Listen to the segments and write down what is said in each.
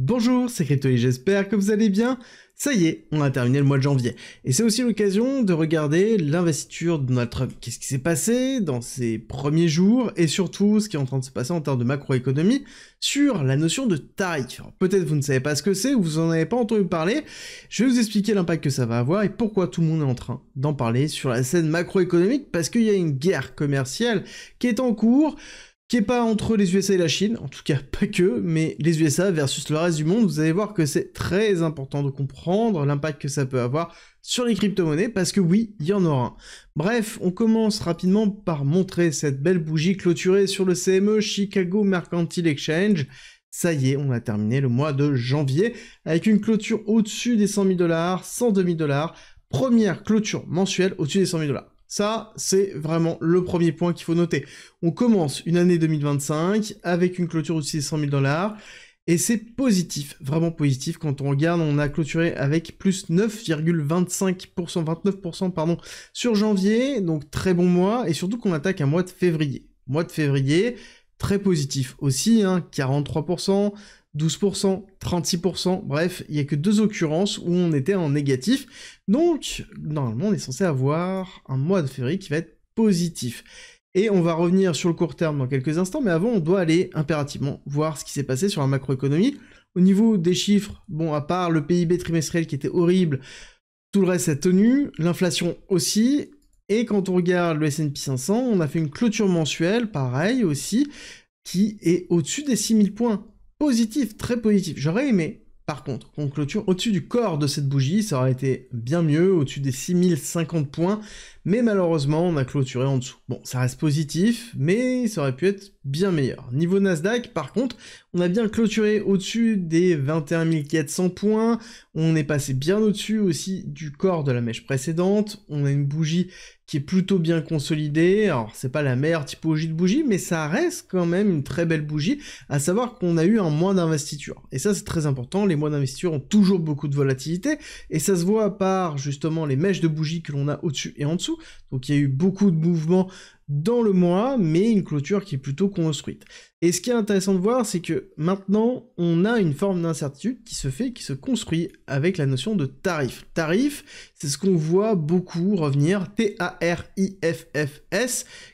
Bonjour, c'est Cryptoly, j'espère que vous allez bien. Ça y est, on a terminé le mois de janvier. Et c'est aussi l'occasion de regarder l'investiture de Donald Trump. Qu'est-ce qui s'est passé dans ces premiers jours, et surtout ce qui est en train de se passer en termes de macroéconomie sur la notion de tarif. Peut-être vous ne savez pas ce que c'est, ou vous en avez pas entendu parler. Je vais vous expliquer l'impact que ça va avoir, et pourquoi tout le monde est en train d'en parler sur la scène macroéconomique, parce qu'il y a une guerre commerciale qui est en cours, qui est pas entre les USA et la Chine, en tout cas pas que, mais les USA versus le reste du monde. Vous allez voir que c'est très important de comprendre l'impact que ça peut avoir sur les crypto-monnaies, parce que oui, il y en aura un. Bref, on commence rapidement par montrer cette belle bougie clôturée sur le CME, Chicago Mercantile Exchange. Ça y est, on a terminé le mois de janvier, avec une clôture au-dessus des 100 000 $, 102 000 $, première clôture mensuelle au-dessus des 100 000 $. Ça, c'est vraiment le premier point qu'il faut noter. On commence une année 2025 avec une clôture au-dessus des 100 000 $, et c'est positif, vraiment positif. Quand on regarde, on a clôturé avec plus 9,25%, 29% pardon, sur janvier, donc très bon mois, et surtout qu'on attaque un mois de février. Mois de février, très positif aussi, 43%, 12%, 36%, bref, il n'y a que deux occurrences où on était en négatif, donc normalement on est censé avoir un mois de février qui va être positif. Et on va revenir sur le court terme dans quelques instants, mais avant on doit aller impérativement voir ce qui s'est passé sur la macroéconomie. Au niveau des chiffres, bon, à part le PIB trimestriel qui était horrible, tout le reste a tenu, l'inflation aussi, et quand on regarde le S&P 500, on a fait une clôture mensuelle, pareil aussi, qui est au-dessus des 6000 points. Positif, très positif. J'aurais aimé, par contre, qu'on clôture au-dessus du corps de cette bougie, ça aurait été bien mieux, au-dessus des 6050 points, mais malheureusement, on a clôturé en dessous. Bon, ça reste positif, mais ça aurait pu être bien meilleur. Niveau Nasdaq, par contre, on a bien clôturé au-dessus des 21 400 points, on est passé bien au-dessus aussi du corps de la mèche précédente, on a une bougie qui est plutôt bien consolidée. Alors c'est pas la meilleure typologie de bougie, mais ça reste quand même une très belle bougie, à savoir qu'on a eu un mois d'investiture. Et ça c'est très important, les mois d'investiture ont toujours beaucoup de volatilité, et ça se voit par justement les mèches de bougies que l'on a au-dessus et en dessous. Donc il y a eu beaucoup de mouvements dans le mois, mais une clôture qui est plutôt construite. Et ce qui est intéressant de voir, c'est que maintenant, on a une forme d'incertitude qui se fait, qui se construit avec la notion de tarif. Tarif, c'est ce qu'on voit beaucoup revenir, T-A-R-I-F-F-S,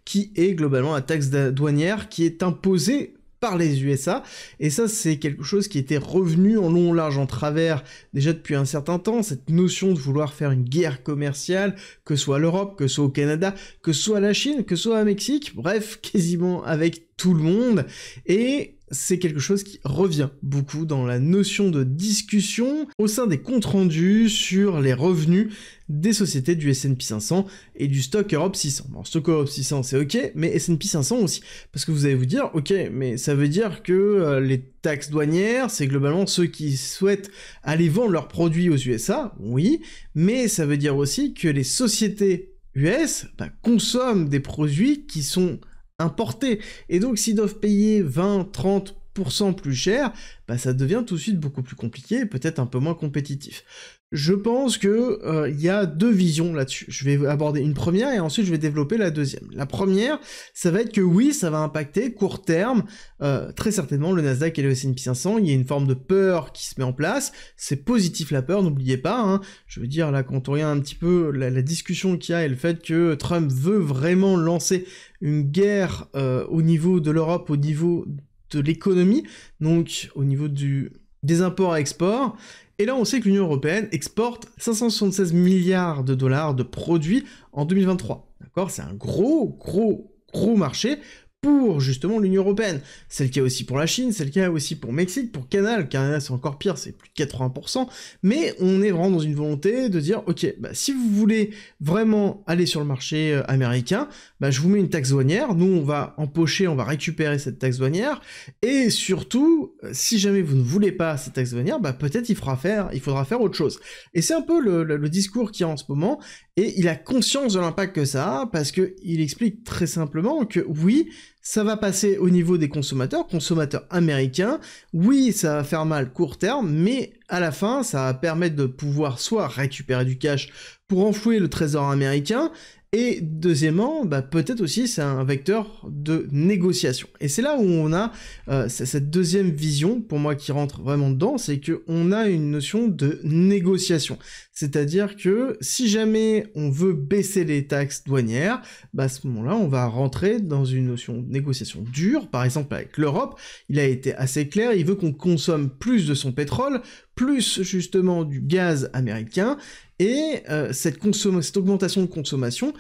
qui est globalement la taxe douanière qui est imposée par les USA, et ça c'est quelque chose qui était revenu en long, large, en travers déjà depuis un certain temps, cette notion de vouloir faire une guerre commerciale, que ce soit l'Europe, que ce soit au Canada, que ce soit la Chine, que ce soit au Mexique, bref, quasiment avec tout le monde, et c'est quelque chose qui revient beaucoup dans la notion de discussion au sein des comptes rendus sur les revenus des sociétés du S&P 500 et du Stock Europe 600. Bon, Stock Europe 600 c'est ok, mais S&P 500 aussi. Parce que vous allez vous dire, ok, mais ça veut dire que les taxes douanières, c'est globalement ceux qui souhaitent aller vendre leurs produits aux USA, oui, mais ça veut dire aussi que les sociétés US consomment des produits qui sont importés. Et donc s'ils doivent payer 20-30% plus cher, ça devient tout de suite beaucoup plus compliqué et peut-être un peu moins compétitif. Je pense que y a deux visions là-dessus. Je vais aborder une première et ensuite je vais développer la deuxième. La première, ça va être que oui, ça va impacter court terme, très certainement le Nasdaq et le S&P 500, il y a une forme de peur qui se met en place, c'est positif la peur, n'oubliez pas, je veux dire là quand on regarde un petit peu la discussion qu'il y a et le fait que Trump veut vraiment lancer une guerre au niveau de l'Europe, au niveau de l'économie, donc au niveau des imports à export. Et là, on sait que l'Union Européenne exporte 576 milliards de dollars de produits en 2023. D'accord ? C'est un gros marché pour justement l'Union Européenne. C'est le cas aussi pour la Chine, c'est le cas aussi pour Mexique, pour Canada c'est encore pire, c'est plus de 80%, mais on est vraiment dans une volonté de dire, ok, si vous voulez vraiment aller sur le marché américain, je vous mets une taxe douanière, nous on va empocher, on va récupérer cette taxe douanière, et surtout, si jamais vous ne voulez pas cette taxe douanière, peut-être il faudra faire autre chose. Et c'est un peu le discours qu'il y a en ce moment, et il a conscience de l'impact que ça a, parce que il explique très simplement que oui, ça va passer au niveau des consommateurs américains, oui, ça va faire mal court terme, mais à la fin, ça va permettre de pouvoir soit récupérer du cash pour enflouer le trésor américain, Et deuxièmement, peut-être aussi c'est un vecteur de négociation. Et c'est là où on a cette deuxième vision, pour moi qui rentre vraiment dedans, c'est qu'on a une notion de négociation. C'est-à-dire que si jamais on veut baisser les taxes douanières, à ce moment-là, on va rentrer dans une notion de négociation dure. Par exemple, avec l'Europe, il a été assez clair, il veut qu'on consomme plus de son pétrole, plus justement du gaz américain, et cette augmentation de consommation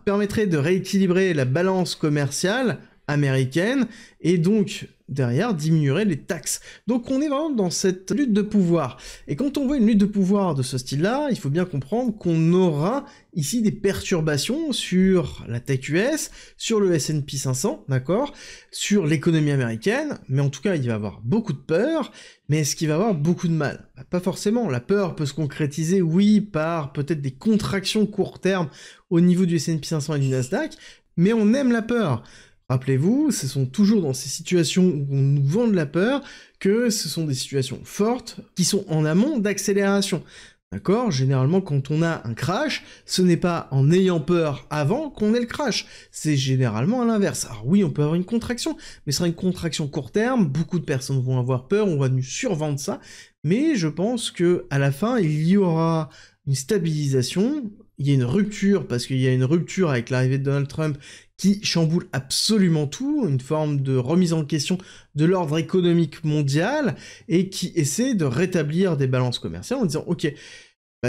permettrait de rééquilibrer la balance commerciale américaine, et donc derrière diminuerait les taxes. Donc on est vraiment dans cette lutte de pouvoir. Et quand on voit une lutte de pouvoir de ce style-là, il faut bien comprendre qu'on aura ici des perturbations sur la tech US, sur le S&P 500, d'accord, sur l'économie américaine, mais en tout cas il va y avoir beaucoup de peur, mais est-ce qu'il va y avoir beaucoup de mal? Pas forcément. La peur peut se concrétiser, oui, par peut-être des contractions court terme au niveau du S&P 500 et du Nasdaq, mais on aime la peur. Rappelez-vous, ce sont toujours dans ces situations où on nous vend de la peur que ce sont des situations fortes qui sont en amont d'accélération. D'accord? Généralement, quand on a un crash, ce n'est pas en ayant peur avant qu'on ait le crash. C'est généralement à l'inverse. Alors oui, on peut avoir une contraction, mais ce sera une contraction court terme, beaucoup de personnes vont avoir peur, on va nous survendre ça, mais je pense que à la fin, il y aura une stabilisation, il y a une rupture, parce qu'il y a une rupture avec l'arrivée de Donald Trump qui chamboule absolument tout, une forme de remise en question de l'ordre économique mondial, et qui essaie de rétablir des balances commerciales en disant « Ok,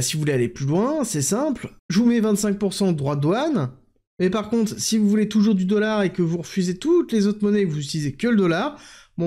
si vous voulez aller plus loin, c'est simple, je vous mets 25% de droits de douane, mais par contre, si vous voulez toujours du dollar et que vous refusez toutes les autres monnaies et que vous utilisez que le dollar,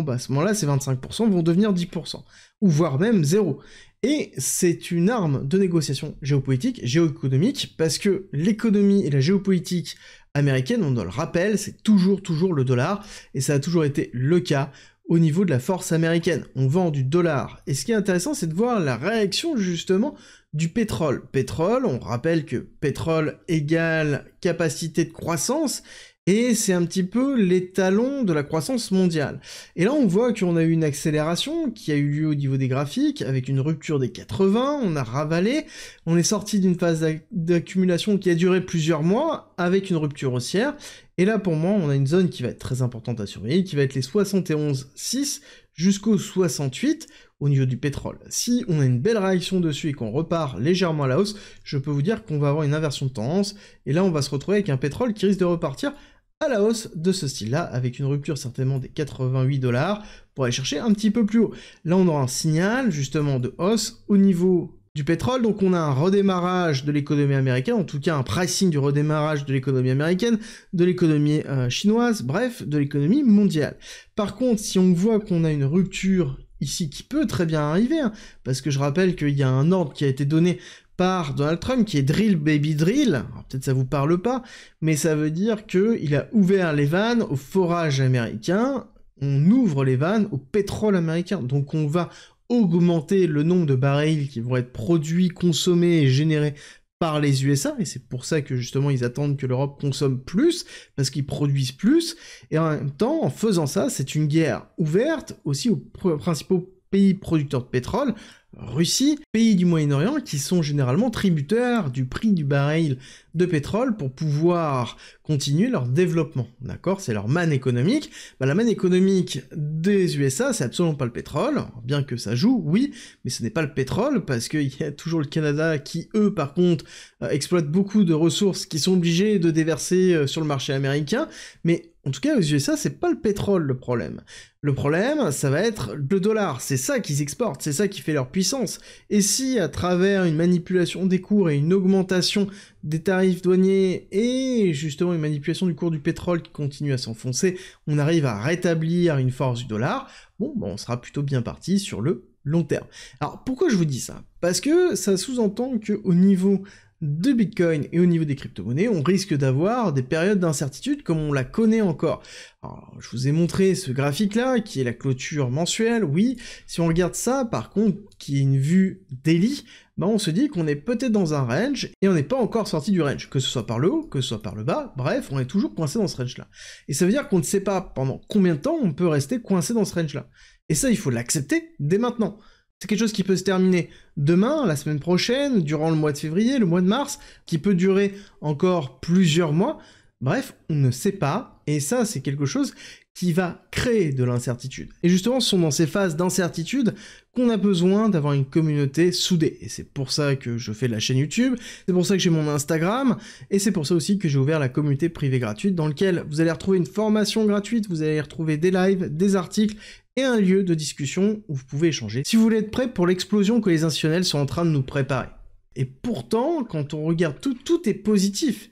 à ce moment-là, ces 25% vont devenir 10%, ou voire même 0%. Et c'est une arme de négociation géopolitique, géoéconomique, parce que l'économie et la géopolitique américaine, on le rappelle, c'est toujours le dollar, et ça a toujours été le cas au niveau de la force américaine. On vend du dollar. Et ce qui est intéressant, c'est de voir la réaction, justement, du pétrole. Pétrole, on rappelle que pétrole égale capacité de croissance, et c'est un petit peu l'étalon de la croissance mondiale. Et là, on voit qu'on a eu une accélération qui a eu lieu au niveau des graphiques, avec une rupture des 80, on a ravalé, on est sorti d'une phase d'accumulation qui a duré plusieurs mois, avec une rupture haussière, et là, pour moi, on a une zone qui va être très importante à surveiller, qui va être les 71,6 jusqu'au 68, au niveau du pétrole. Si on a une belle réaction dessus et qu'on repart légèrement à la hausse, je peux vous dire qu'on va avoir une inversion de tendance, et là, on va se retrouver avec un pétrole qui risque de repartir à la hausse de ce style-là, avec une rupture certainement des 88 $ pour aller chercher un petit peu plus haut. Là, on aura un signal, justement, de hausse au niveau du pétrole, donc on a un redémarrage de l'économie américaine, en tout cas un pricing du redémarrage de l'économie américaine, de l'économie chinoise, bref, de l'économie mondiale. Par contre, si on voit qu'on a une rupture ici qui peut très bien arriver, parce que je rappelle qu'il y a un ordre qui a été donné par Donald Trump, qui est Drill Baby Drill, alors peut-être ça vous parle pas, mais ça veut dire qu'il a ouvert les vannes au forage américain, on ouvre les vannes au pétrole américain, donc on va augmenter le nombre de barils qui vont être produits, consommés et générés par les USA, et c'est pour ça que justement ils attendent que l'Europe consomme plus, parce qu'ils produisent plus, et en même temps, en faisant ça, c'est une guerre ouverte aussi aux principaux pays producteurs de pétrole, Russie, pays du Moyen-Orient, qui sont généralement tributaires du prix du baril de pétrole pour pouvoir continuer leur développement, d'accord? C'est leur manne économique. La manne économique des USA, c'est absolument pas le pétrole, bien que ça joue, oui, mais ce n'est pas le pétrole, parce qu'il y a toujours le Canada qui, eux, par contre, exploitent beaucoup de ressources qui sont obligés de déverser sur le marché américain, mais en tout cas, aux USA, c'est pas le pétrole le problème. Le problème, ça va être le dollar. C'est ça qu'ils exportent, c'est ça qui fait leur puissance. Et si, à travers une manipulation des cours et une augmentation des tarifs douaniers et justement une manipulation du cours du pétrole qui continue à s'enfoncer, on arrive à rétablir une force du dollar, on sera plutôt bien parti sur le long terme. Alors, pourquoi je vous dis ça? Parce que ça sous-entend qu'au niveau de Bitcoin et au niveau des crypto-monnaies, on risque d'avoir des périodes d'incertitude comme on la connaît encore. Alors, je vous ai montré ce graphique-là, qui est la clôture mensuelle, oui. Si on regarde ça, par contre, qui est une vue daily, on se dit qu'on est peut-être dans un range, et on n'est pas encore sorti du range, que ce soit par le haut, que ce soit par le bas, bref, on est toujours coincé dans ce range-là. Et ça veut dire qu'on ne sait pas pendant combien de temps on peut rester coincé dans ce range-là. Et ça, il faut l'accepter dès maintenant. C'est quelque chose qui peut se terminer demain, la semaine prochaine, durant le mois de février, le mois de mars, qui peut durer encore plusieurs mois. Bref, on ne sait pas, et ça c'est quelque chose qui va créer de l'incertitude. Et justement, ce sont dans ces phases d'incertitude qu'on a besoin d'avoir une communauté soudée. Et c'est pour ça que je fais la chaîne YouTube, c'est pour ça que j'ai mon Instagram, et c'est pour ça aussi que j'ai ouvert la communauté privée gratuite, dans laquelle vous allez retrouver une formation gratuite, vous allez retrouver des lives, des articles, et un lieu de discussion où vous pouvez échanger, si vous voulez être prêt pour l'explosion que les institutionnels sont en train de nous préparer. Et pourtant, quand on regarde tout est positif.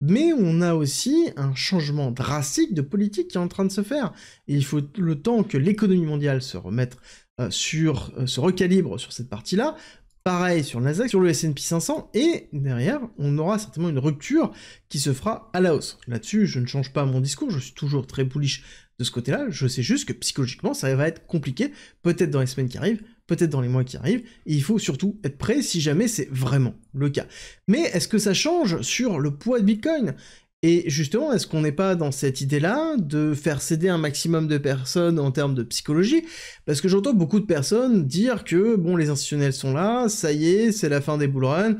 Mais on a aussi un changement drastique de politique qui est en train de se faire. Et il faut le temps que l'économie mondiale se remette se recalibre sur cette partie-là. Pareil sur le Nasdaq, sur le S&P 500, et derrière, on aura certainement une rupture qui se fera à la hausse. Là-dessus, je ne change pas mon discours, je suis toujours très bullish de ce côté-là, je sais juste que psychologiquement, ça va être compliqué, peut-être dans les semaines qui arrivent, peut-être dans les mois qui arrivent, et il faut surtout être prêt si jamais c'est vraiment le cas. Mais est-ce que ça change sur le poids de Bitcoin ? Et justement, est-ce qu'on n'est pas dans cette idée-là de faire céder un maximum de personnes en termes de psychologie? Parce que j'entends beaucoup de personnes dire que, bon, les institutionnels sont là, ça y est, c'est la fin des bull runs.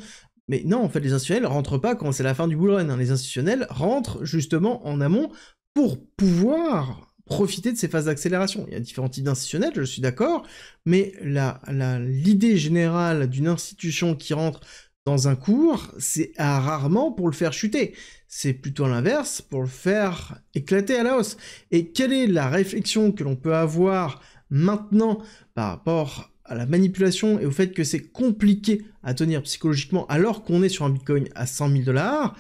Mais non, en fait, les institutionnels rentrent pas quand c'est la fin du bull run, hein. Les institutionnels rentrent justement en amont pour pouvoir profiter de ces phases d'accélération. Il y a différents types d'institutionnels, je suis d'accord, mais l'idée générale d'une institution qui rentre dans un cours, c'est rarement pour le faire chuter. C'est plutôt l'inverse, pour le faire éclater à la hausse. Et quelle est la réflexion que l'on peut avoir maintenant par rapport à la manipulation et au fait que c'est compliqué à tenir psychologiquement alors qu'on est sur un Bitcoin à 100 000 $?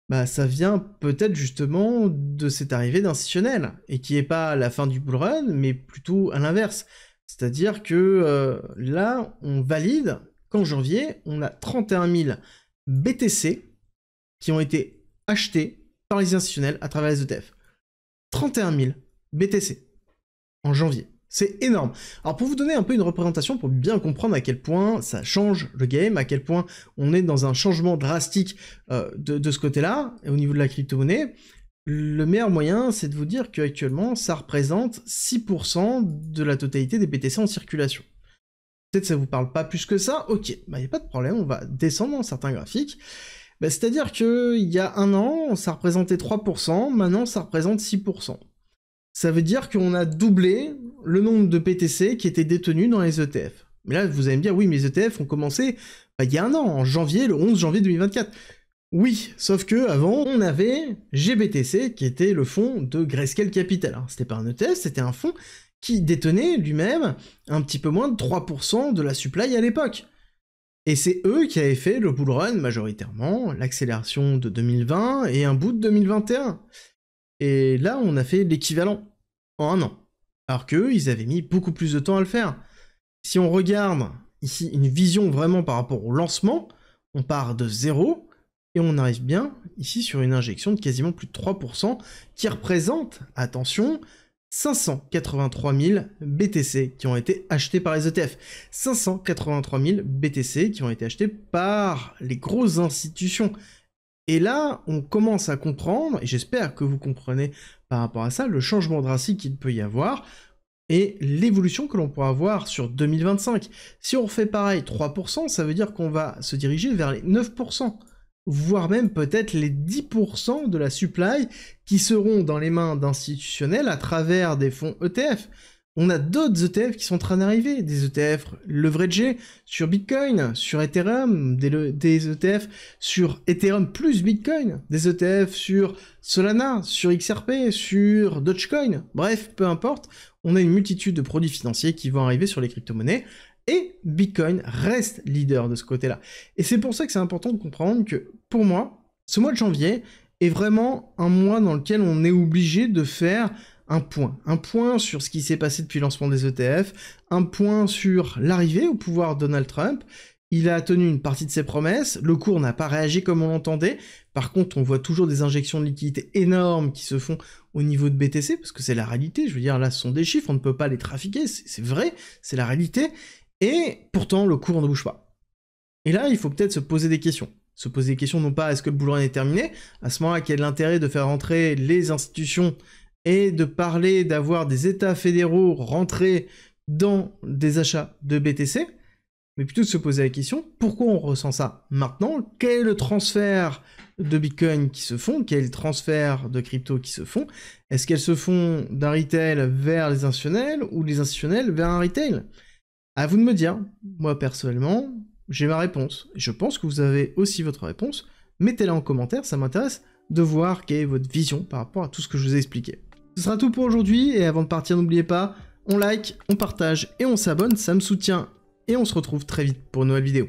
Bah, ça vient peut-être justement de cette arrivée d'institutionnel, et qui est pas la fin du bull run, mais plutôt à l'inverse. C'est-à-dire que là, on valide qu'en janvier, on a 31 000 BTC qui ont été achetés par les institutionnels à travers les ETF. 31 000 BTC en janvier. C'est énorme. Alors pour vous donner un peu une représentation, pour bien comprendre à quel point ça change le game, à quel point on est dans un changement drastique de ce côté-là, au niveau de la crypto-monnaie, le meilleur moyen, c'est de vous dire qu'actuellement, ça représente 6% de la totalité des BTC en circulation. Peut-être ça vous parle pas plus que ça, ok, bah y a pas de problème, on va descendre dans certains graphiques. Bah, c'est-à-dire qu'il y a un an, ça représentait 3%, maintenant ça représente 6%. Ça veut dire qu'on a doublé le nombre de BTC qui étaient détenus dans les ETF. Mais là, vous allez me dire, oui, mais les ETF ont commencé il y a un an, en janvier, le 11 janvier 2024. Oui, sauf que avant, on avait GBTC, qui était le fonds de Grayscale Capital. Alors, c'était pas un ETF, c'était un fonds qui détenait lui-même un petit peu moins de 3% de la supply à l'époque. Et c'est eux qui avaient fait le bull run majoritairement, l'accélération de 2020 et un bout de 2021. Et là, on a fait l'équivalent en un an. Alors qu'eux, ils avaient mis beaucoup plus de temps à le faire. Si on regarde ici une vision vraiment par rapport au lancement, on part de 0, et on arrive bien ici sur une injection de quasiment plus de 3%, qui représente, attention, 583 000 BTC qui ont été achetés par les ETF. 583 000 BTC qui ont été achetés par les grosses institutions. Et là, on commence à comprendre, et j'espère que vous comprenez par rapport à ça, le changement drastique qu'il peut y avoir, et l'évolution que l'on pourra avoir sur 2025. Si on refait pareil, 3%, ça veut dire qu'on va se diriger vers les 9%, voire même peut-être les 10% de la supply qui seront dans les mains d'institutionnels à travers des fonds ETF. On a d'autres ETF qui sont en train d'arriver, des ETF leveragés sur Bitcoin, sur Ethereum, des ETF sur Ethereum plus Bitcoin, des ETF sur Solana, sur XRP, sur Dogecoin, bref, peu importe, on a une multitude de produits financiers qui vont arriver sur les crypto-monnaies, et Bitcoin reste leader de ce côté-là. Et c'est pour ça que c'est important de comprendre que, pour moi, ce mois de janvier est vraiment un mois dans lequel on est obligé de faire un point sur ce qui s'est passé depuis le lancement des ETF, un point sur l'arrivée au pouvoir de Donald Trump. Il a tenu une partie de ses promesses, le cours n'a pas réagi comme on l'entendait, par contre on voit toujours des injections de liquidités énormes qui se font au niveau de BTC, parce que c'est la réalité, je veux dire là ce sont des chiffres, on ne peut pas les trafiquer, c'est vrai, c'est la réalité, et pourtant le cours ne bouge pas. Et là il faut peut-être se poser des questions. Se poser des questions non pas est-ce que le bull run est terminé, à ce moment-là quel est l'intérêt de faire rentrer les institutions et de parler d'avoir des États fédéraux rentrés dans des achats de BTC, mais plutôt de se poser la question, pourquoi on ressent ça maintenant? Quel est le transfert de Bitcoin qui se font? Quel est le transfert de crypto qui se font? Est-ce qu'elles se font d'un retail vers les institutionnels ou les institutionnels vers un retail? À vous de me dire. Moi, personnellement, j'ai ma réponse. Je pense que vous avez aussi votre réponse. Mettez-la en commentaire, ça m'intéresse de voir quelle est votre vision par rapport à tout ce que je vous ai expliqué. Ce sera tout pour aujourd'hui, et avant de partir, n'oubliez pas, on like, on partage et on s'abonne, ça me soutient, et on se retrouve très vite pour une nouvelle vidéo.